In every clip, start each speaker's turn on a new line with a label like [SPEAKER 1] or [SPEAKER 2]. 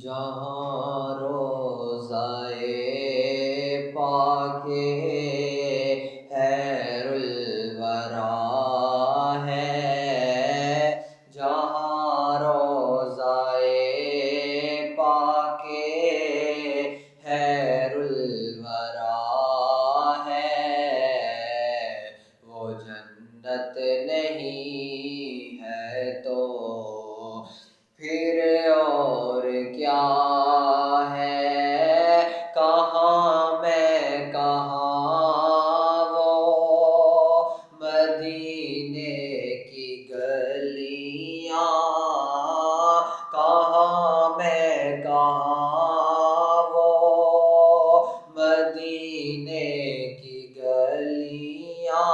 [SPEAKER 1] جہاں روضائے پاک خیر الورا ہے، جہاں روضائے پاک خیر الورا ہے، وہ جنت نہیں ہے تو پھر اور کیا ہے؟ کہاں میں کہاں وہ مدینے کی گلیاں، کہاں میں کہاں وہ مدینے کی گلیاں،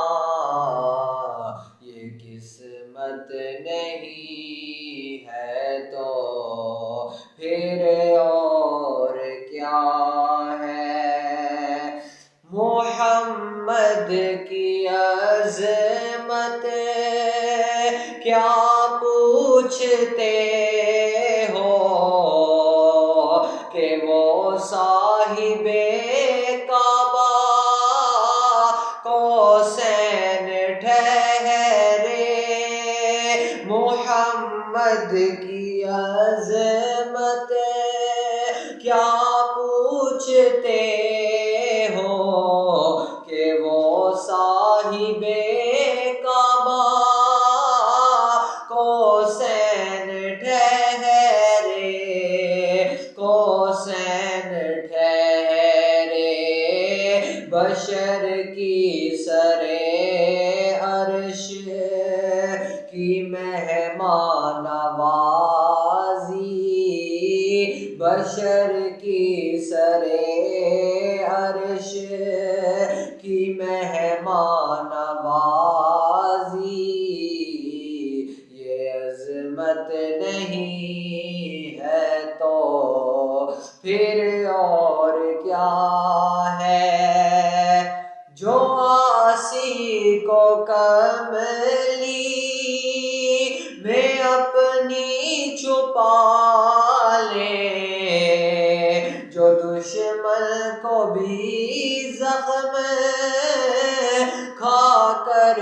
[SPEAKER 1] یہ قسمت نہیں ہے تو پھر اور کیا ہے؟ محمد کی عظمت کیا پوچھتے ہو کہ وہ صاحب کعبہ قوسین ٹھہرے، محمد کی عظمت کیا پوچھتے ہو کہ وہ صاحب کعبہ قوسین ٹھہرے، قوسین ٹھہرے، بشر کی سرے عرش کی مہمان نوازی، بشر کی سرے عرش کی مہمان نوازی، یہ عظمت نہیں ہے تو پھر اور کیا ہے؟ جو عاصی کو کملی میں اپنی چھپا لے، جو دشمن کو بھی زخم کھا کر